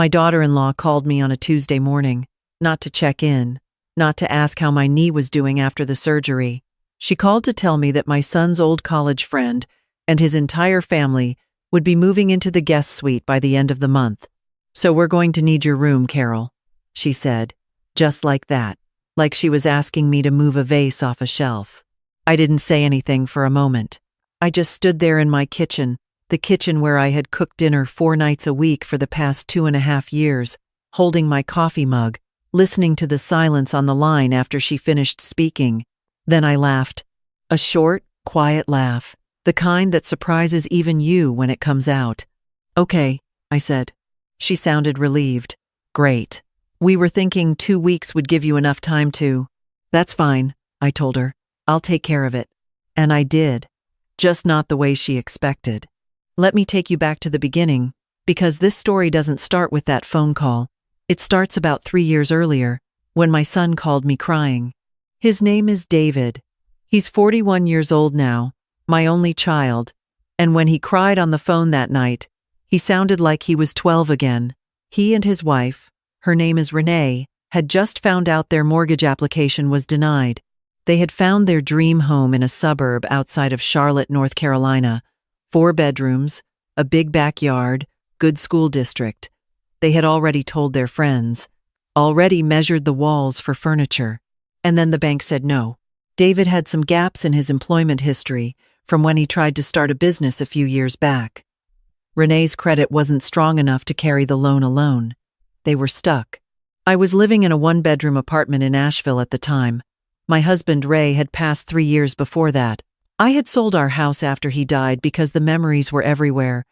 My daughter-in-law called me on a Tuesday morning, not to check in, not to ask how my knee was doing after the surgery. She called to tell me that my son's old college friend and his entire family would be moving into the guest suite by the end of the month. "So we're going to need your room, Carol," she said, just like that, like she was asking me to move a vase off a shelf. I didn't say anything for a moment. I just stood there in my kitchen, the kitchen where I had cooked dinner 4 nights a week for the past 2.5 years, holding my coffee mug, listening to the silence on the line after she finished speaking. Then I laughed. A short, quiet laugh, the kind that surprises even you when it comes out. "Okay," I said. She sounded relieved. "Great. We were thinking 2 weeks would give you enough time to—" "That's fine," I told her. "I'll take care of it." And I did. Just not the way she expected. Let me take you back to the beginning, because this story doesn't start with that phone call. It starts about 3 years earlier, when my son called me crying. His name is David. He's 41 years old now, my only child, and when he cried on the phone that night, he sounded like he was 12 again. He and his wife, her name is Renee, had just found out their mortgage application was denied. They had found their dream home in a suburb outside of Charlotte, North Carolina. 4 bedrooms, a big backyard, good school district. They had already told their friends, already measured the walls for furniture. And then the bank said no. David had some gaps in his employment history from when he tried to start a business a few years back. Renee's credit wasn't strong enough to carry the loan alone. They were stuck. I was living in a 1-bedroom apartment in Asheville at the time. My husband, Ray, had passed 3 years before that. I had sold our house after he died because the memories were everywhere,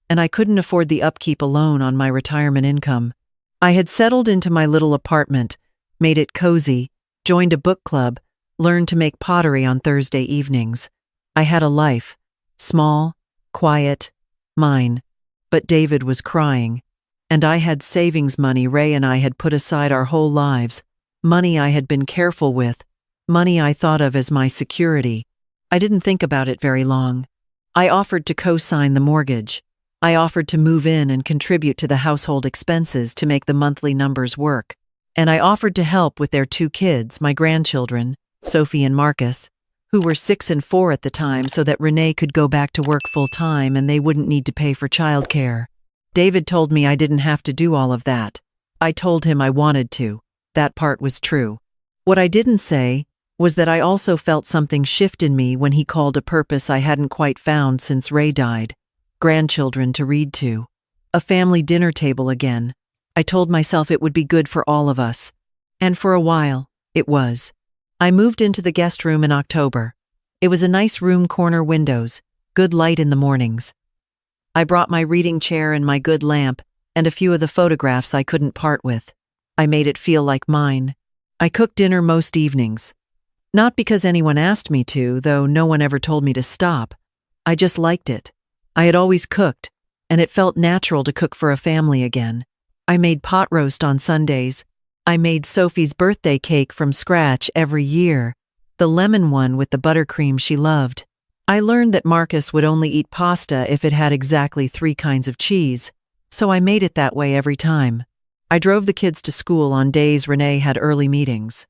and I couldn't afford the upkeep alone on my retirement income. I had settled into my little apartment, made it cozy, joined a book club, learned to make pottery on Thursday evenings. I had a life, small, quiet, mine. But David was crying, and I had savings money Ray and I had put aside our whole lives, money I had been careful with, money I thought of as my security. I didn't think about it very long. I offered to co-sign the mortgage. I offered to move in and contribute to the household expenses to make the monthly numbers work. And I offered to help with their 2 kids, my grandchildren, Sophie and Marcus, who were 6 and 4 at the time, so that Renee could go back to work full-time and they wouldn't need to pay for childcare. David told me I didn't have to do all of that. I told him I wanted to. That part was true. What I didn't say was that I also felt something shift in me when he called a purpose I hadn't quite found since Ray died. Grandchildren to read to. A family dinner table again. I told myself it would be good for all of us. And for a while, it was. I moved into the guest room in October. It was a nice room, corner windows, good light in the mornings. I brought my reading chair and my good lamp, and a few of the photographs I couldn't part with. I made it feel like mine. I cooked dinner most evenings. Not because anyone asked me to, though no one ever told me to stop. I just liked it. I had always cooked, and it felt natural to cook for a family again. I made pot roast on Sundays. I made Sophie's birthday cake from scratch every year, the lemon one with the buttercream she loved. I learned that Marcus would only eat pasta if it had exactly 3 kinds of cheese, so I made it that way every time. I drove the kids to school on days Renee had early meetings.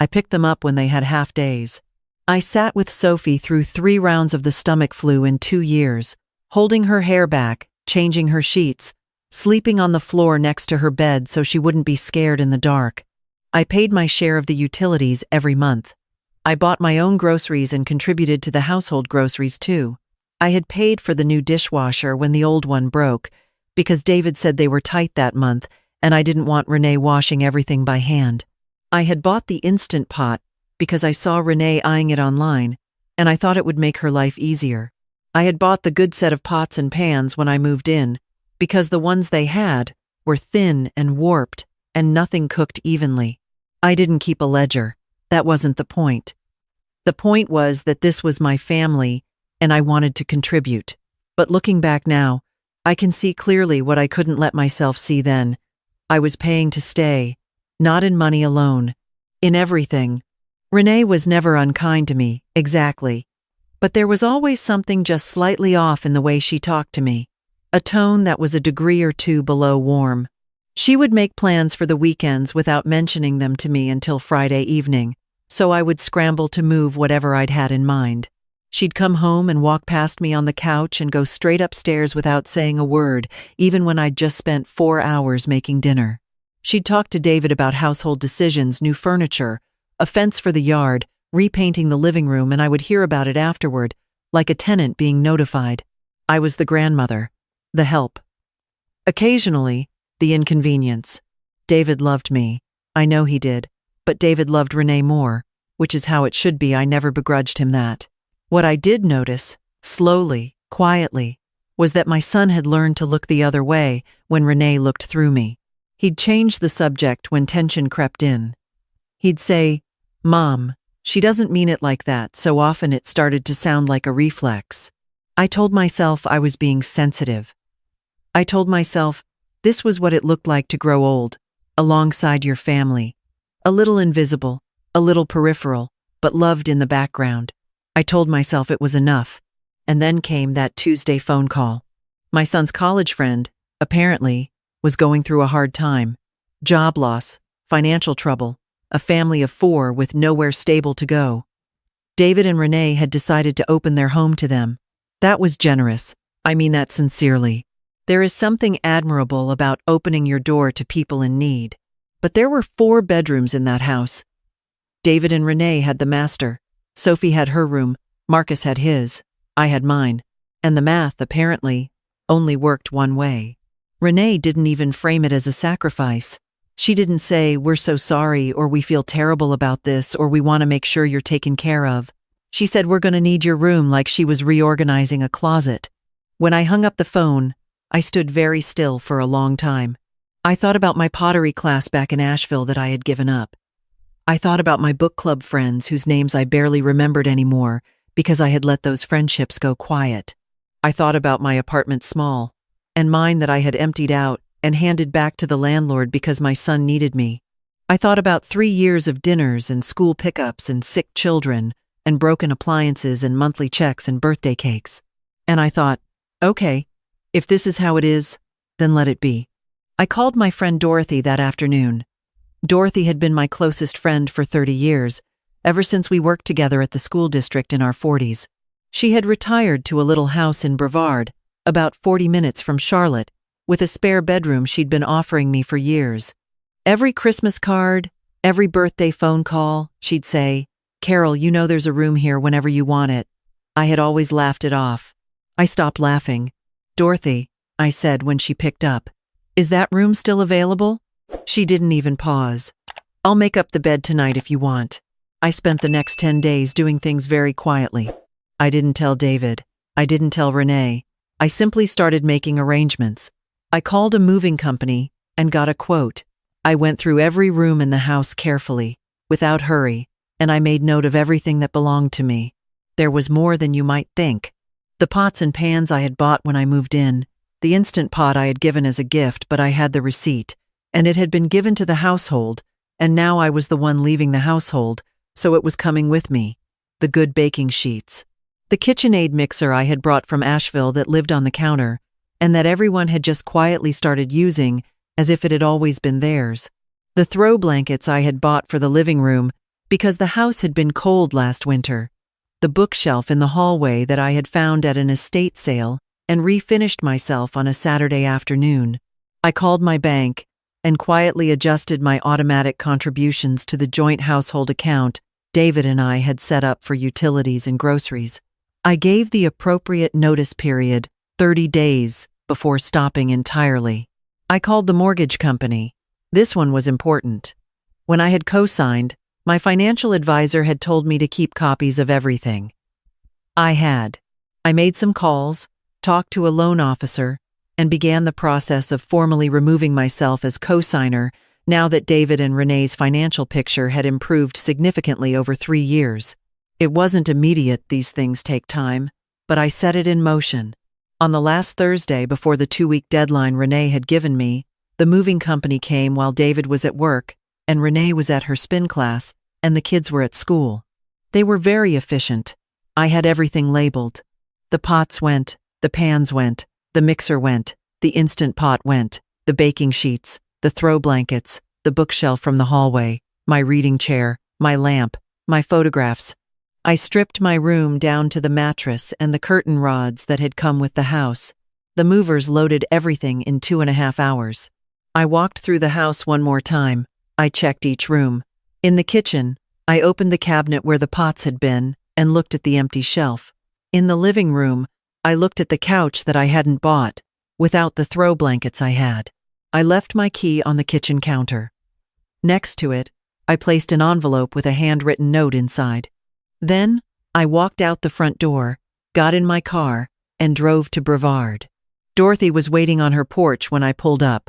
I picked them up when they had half days. I sat with Sophie through 3 rounds of the stomach flu in 2 years, holding her hair back, changing her sheets, sleeping on the floor next to her bed so she wouldn't be scared in the dark. I paid my share of the utilities every month. I bought my own groceries and contributed to the household groceries too. I had paid for the new dishwasher when the old one broke, because David said they were tight that month and I didn't want Renee washing everything by hand. I had bought the Instant Pot because I saw Renee eyeing it online, and I thought it would make her life easier. I had bought the good set of pots and pans when I moved in, because the ones they had were thin and warped, and nothing cooked evenly. I didn't keep a ledger. That wasn't the point. The point was that this was my family, and I wanted to contribute. But looking back now, I can see clearly what I couldn't let myself see then. I was paying to stay. Not in money alone. In everything. Renee was never unkind to me, exactly. But there was always something just slightly off in the way she talked to me. A tone that was a degree or 2 below warm. She would make plans for the weekends without mentioning them to me until Friday evening, so I would scramble to move whatever I'd had in mind. She'd come home and walk past me on the couch and go straight upstairs without saying a word, even when I'd just spent 4 hours making dinner. She'd talk to David about household decisions, new furniture, a fence for the yard, repainting the living room, and I would hear about it afterward, like a tenant being notified. I was the grandmother, the help. Occasionally, the inconvenience. David loved me. I know he did. But David loved Renee more, which is how it should be. I never begrudged him that. What I did notice, slowly, quietly, was that my son had learned to look the other way when Renee looked through me. He'd change the subject when tension crept in. He'd say, "Mom, she doesn't mean it like that," so often it started to sound like a reflex. I told myself I was being sensitive. I told myself this was what it looked like to grow old, alongside your family. A little invisible, a little peripheral, but loved in the background. I told myself it was enough. And then came that Tuesday phone call. My son's college friend, apparently, was going through a hard time. Job loss, financial trouble, a family of 4 with nowhere stable to go. David and Renee had decided to open their home to them. That was generous. I mean that sincerely. There is something admirable about opening your door to people in need. But there were 4 bedrooms in that house. David and Renee had the master. Sophie had her room. Marcus had his. I had mine. And the math, apparently, only worked one way. Renee didn't even frame it as a sacrifice. She didn't say, "We're so sorry," or "We feel terrible about this," or "We want to make sure you're taken care of." She said, "We're going to need your room," like she was reorganizing a closet. When I hung up the phone, I stood very still for a long time. I thought about my pottery class back in Asheville that I had given up. I thought about my book club friends whose names I barely remembered anymore because I had let those friendships go quiet. I thought about my apartment small, and mine that I had emptied out and handed back to the landlord because my son needed me. I thought about 3 years of dinners and school pickups and sick children and broken appliances and monthly checks and birthday cakes. And I thought, okay, if this is how it is, then let it be. I called my friend Dorothy that afternoon. Dorothy had been my closest friend for 30 years, ever since we worked together at the school district in our 40s. She had retired to a little house in Brevard, about 40 minutes from Charlotte, with a spare bedroom she'd been offering me for years. Every Christmas card, every birthday phone call, she'd say, "Carol, you know there's a room here whenever you want it." I had always laughed it off. I stopped laughing. "Dorothy," I said when she picked up, "is that room still available?" She didn't even pause. "I'll make up the bed tonight if you want." I spent the next 10 days doing things very quietly. I didn't tell David. I didn't tell Renee. I simply started making arrangements. I called a moving company and got a quote. I went through every room in the house carefully, without hurry, and I made note of everything that belonged to me. There was more than you might think. The pots and pans I had bought when I moved in, the Instant Pot I had given as a gift, but I had the receipt, and it had been given to the household, and now I was the one leaving the household, so it was coming with me. The good baking sheets. The KitchenAid mixer I had brought from Asheville that lived on the counter, and that everyone had just quietly started using as if it had always been theirs. The throw blankets I had bought for the living room because the house had been cold last winter. The bookshelf in the hallway that I had found at an estate sale and refinished myself on a Saturday afternoon. I called my bank and quietly adjusted my automatic contributions to the joint household account David and I had set up for utilities and groceries. I gave the appropriate notice period, 30 days, before stopping entirely. I called the mortgage company. This one was important. When I had co-signed, my financial advisor had told me to keep copies of everything. I had. I made some calls, talked to a loan officer, and began the process of formally removing myself as co-signer now that David and Renee's financial picture had improved significantly over 3 years. It wasn't immediate, these things take time, but I set it in motion. On the last Thursday before the 2-week deadline Renee had given me, the moving company came while David was at work, and Renee was at her spin class, and the kids were at school. They were very efficient. I had everything labeled. The pots went, the pans went, the mixer went, the Instant Pot went, the baking sheets, The throw blankets, the bookshelf from the hallway, my reading chair, my lamp, my photographs. I stripped my room down to the mattress and the curtain rods that had come with the house. The movers loaded everything in 2.5 hours. I walked through the house one more time. I checked each room. In the kitchen, I opened the cabinet where the pots had been and looked at the empty shelf. In the living room, I looked at the couch that I hadn't bought, without the throw blankets I had. I left my key on the kitchen counter. Next to it, I placed an envelope with a handwritten note inside. Then, I walked out the front door, got in my car, and drove to Brevard. Dorothy was waiting on her porch when I pulled up.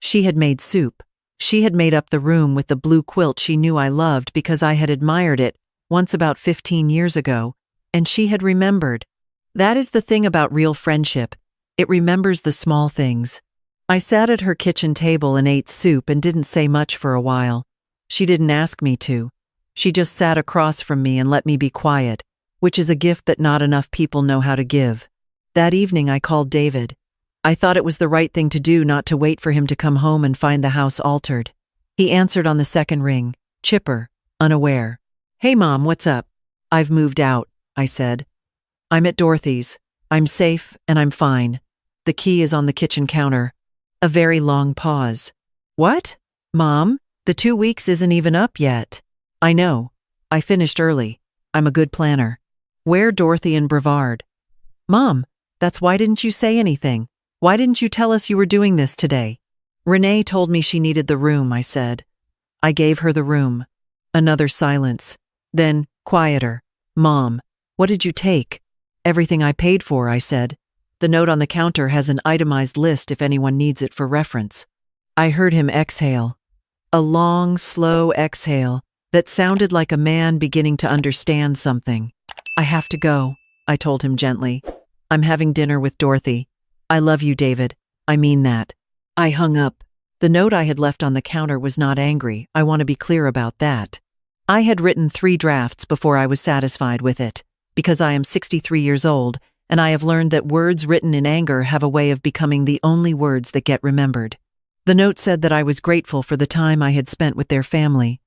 She had made soup. She had made up the room with the blue quilt she knew I loved because I had admired it once about 15 years ago, and she had remembered. That is the thing about real friendship. It remembers the small things. I sat at her kitchen table and ate soup and didn't say much for a while. She didn't ask me to. She just sat across from me and let me be quiet, which is a gift that not enough people know how to give. That evening I called David. I thought it was the right thing to do not to wait for him to come home and find the house altered. He answered on the second ring, chipper, unaware. "Hey Mom, what's up?" "I've moved out," I said. "I'm at Dorothy's. I'm safe and I'm fine. The key is on the kitchen counter." A very long pause. "What? Mom, the 2 weeks isn't even up yet." "I know. I finished early. I'm a good planner." "Where Dorothy and Brevard?" "Mom, that's why didn't you say anything? Why didn't you tell us you were doing this today?" "Renee told me she needed the room," I said. I gave her the room. Another silence. Then, quieter. "Mom, what did you take?" "Everything I paid for," I said. "The note on the counter has an itemized list if anyone needs it for reference." I heard him exhale. A long, slow exhale that sounded like a man beginning to understand something. "I have to go," I told him gently. "I'm having dinner with Dorothy. I love you, David. I mean that." I hung up. The note I had left on the counter was not angry. I want to be clear about that. I had written 3 drafts before I was satisfied with it, because I am 63 years old, and I have learned that words written in anger have a way of becoming the only words that get remembered. The note said that I was grateful for the time I had spent with their family,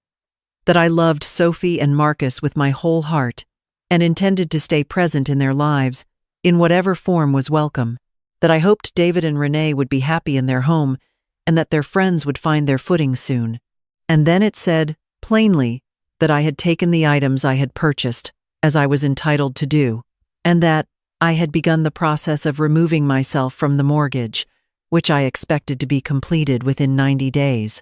that I loved Sophie and Marcus with my whole heart, and intended to stay present in their lives, in whatever form was welcome, that I hoped David and Renee would be happy in their home, and that their friends would find their footing soon. And then it said, plainly, that I had taken the items I had purchased, as I was entitled to do, and that I had begun the process of removing myself from the mortgage, which I expected to be completed within 90 days,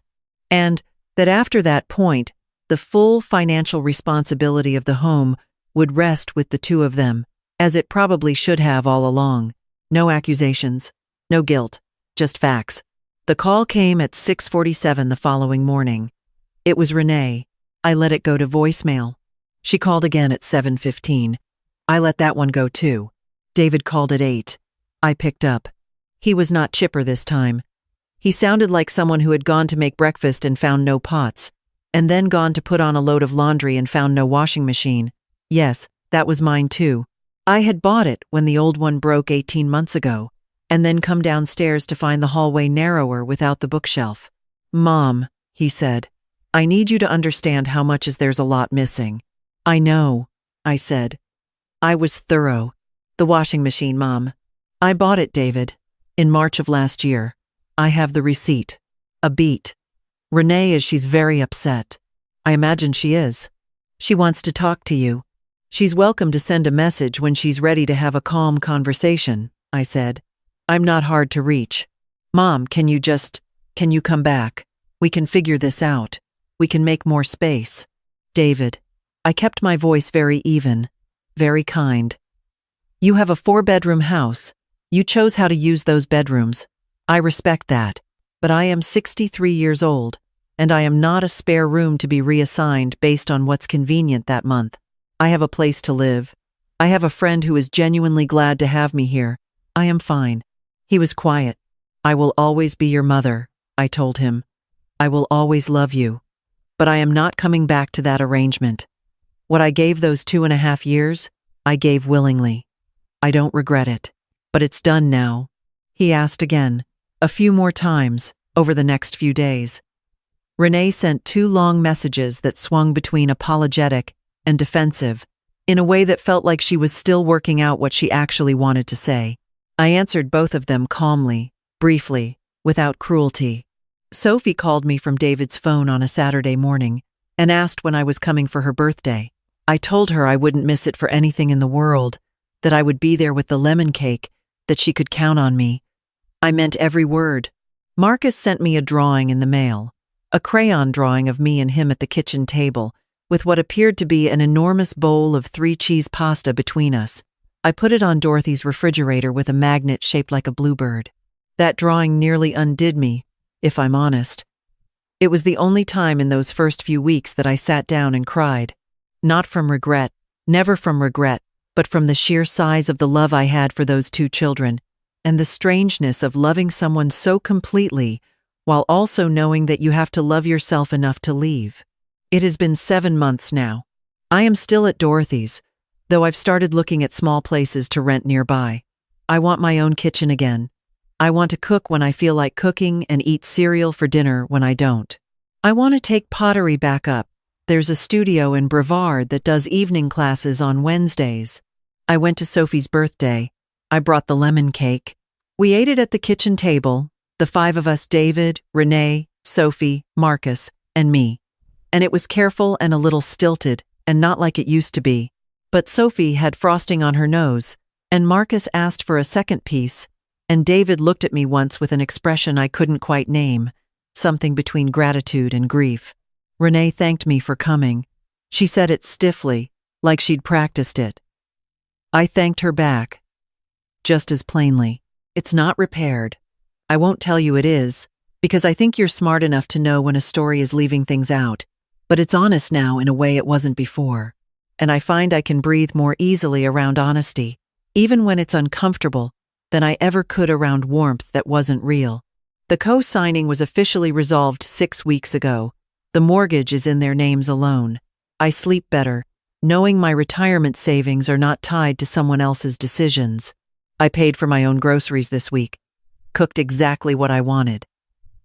and that after that point, the full financial responsibility of the home would rest with the 2 of them, as it probably should have all along. No accusations, no guilt, just facts. The call came at 6:47 the following morning. It was Renee. I let it go to voicemail. She called again at 7:15. I let that one go too. David called at 8. I picked up. He was not chipper this time. He sounded like someone who had gone to make breakfast and found no pots, and then gone to put on a load of laundry and found no washing machine. Yes, that was mine too. I had bought it when the old one broke 18 months ago, and then come downstairs to find the hallway narrower without the bookshelf. "Mom," he said, "I need you to understand how much as there's a lot missing." "I know," I said. I was thorough. "The washing machine, Mom. I bought it, David, in March of last year. I have the receipt. A beat. Renee she's very upset. I imagine she is. She wants to talk to you. She's welcome to send a message when she's ready to have a calm conversation," I said. "I'm not hard to reach. Mom, can you come back? We can figure this out. We can make more space." "David." I kept my voice very even, very kind. "You have a 4-bedroom house. You chose how to use those bedrooms. I respect that. But I am 63 years old, and I am not a spare room to be reassigned based on what's convenient that month. I have a place to live. I have a friend who is genuinely glad to have me here. I am fine." He was quiet. "I will always be your mother," I told him. "I will always love you. But I am not coming back to that arrangement. What I gave those 2.5 years, I gave willingly. I don't regret it. But it's done now." He asked again, a few more times, over the next few days. Renee sent 2 long messages that swung between apologetic and defensive, in a way that felt like she was still working out what she actually wanted to say. I answered both of them calmly, briefly, without cruelty. Sophie called me from David's phone on a Saturday morning and asked when I was coming for her birthday. I told her I wouldn't miss it for anything in the world, that I would be there with the lemon cake, that she could count on me. I meant every word. Marcus sent me a drawing in the mail, a crayon drawing of me and him at the kitchen table, with what appeared to be an enormous bowl of 3-cheese pasta between us. I put it on Dorothy's refrigerator with a magnet shaped like a bluebird. That drawing nearly undid me, if I'm honest. It was the only time in those first few weeks that I sat down and cried. Not from regret, never from regret, but from the sheer size of the love I had for those 2 children, and the strangeness of loving someone so completely, while also knowing that you have to love yourself enough to leave. It has been 7 months now. I am still at Dorothy's, though I've started looking at small places to rent nearby. I want my own kitchen again. I want to cook when I feel like cooking and eat cereal for dinner when I don't. I want to take pottery back up. There's a studio in Brevard that does evening classes on Wednesdays. I went to Sophie's birthday. I brought the lemon cake. We ate it at the kitchen table, the 5 of us: David, Renee, Sophie, Marcus, and me. And it was careful and a little stilted, and not like it used to be. But Sophie had frosting on her nose, and Marcus asked for a second piece, and David looked at me once with an expression I couldn't quite name, something between gratitude and grief. Renee thanked me for coming. She said it stiffly, like she'd practiced it. I thanked her back, just as plainly. It's not repaired. I won't tell you it is, because I think you're smart enough to know when a story is leaving things out, but it's honest now in a way it wasn't before. And I find I can breathe more easily around honesty, even when it's uncomfortable, than I ever could around warmth that wasn't real. The co-signing was officially resolved 6 weeks ago. The mortgage is in their names alone. I sleep better, knowing my retirement savings are not tied to someone else's decisions. I paid for my own groceries this week, cooked exactly what I wanted,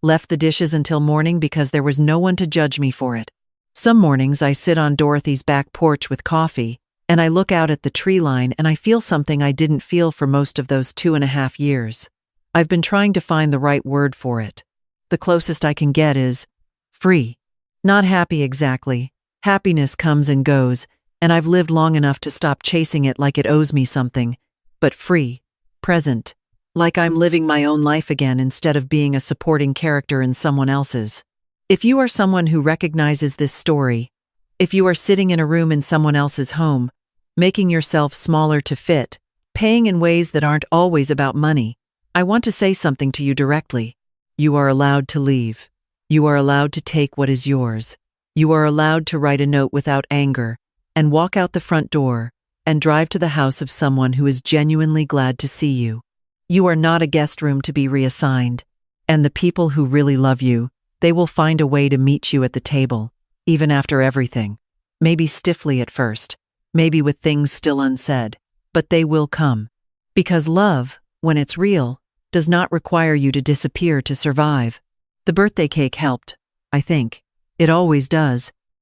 left the dishes until morning because there was no one to judge me for it. Some mornings I sit on Dorothy's back porch with coffee, and I look out at the tree line and I feel something I didn't feel for most of those 2.5 years. I've been trying to find the right word for it. The closest I can get is free. Not happy exactly. Happiness comes and goes, and I've lived long enough to stop chasing it like it owes me something. But free, present, like I'm living my own life again instead of being a supporting character in someone else's. If you are someone who recognizes this story, if you are sitting in a room in someone else's home, making yourself smaller to fit, paying in ways that aren't always about money, I want to say something to you directly. You are allowed to leave. You are allowed to take what is yours. You are allowed to write a note without anger and walk out the front door and drive to the house of someone who is genuinely glad to see you. You are not a guest room to be reassigned, and the people who really love you, they will find a way to meet you at the table, even after everything. Maybe stiffly at first, maybe with things still unsaid, but they will come. Because love, when it's real, does not require you to disappear to survive. The birthday cake helped, I think. It always does.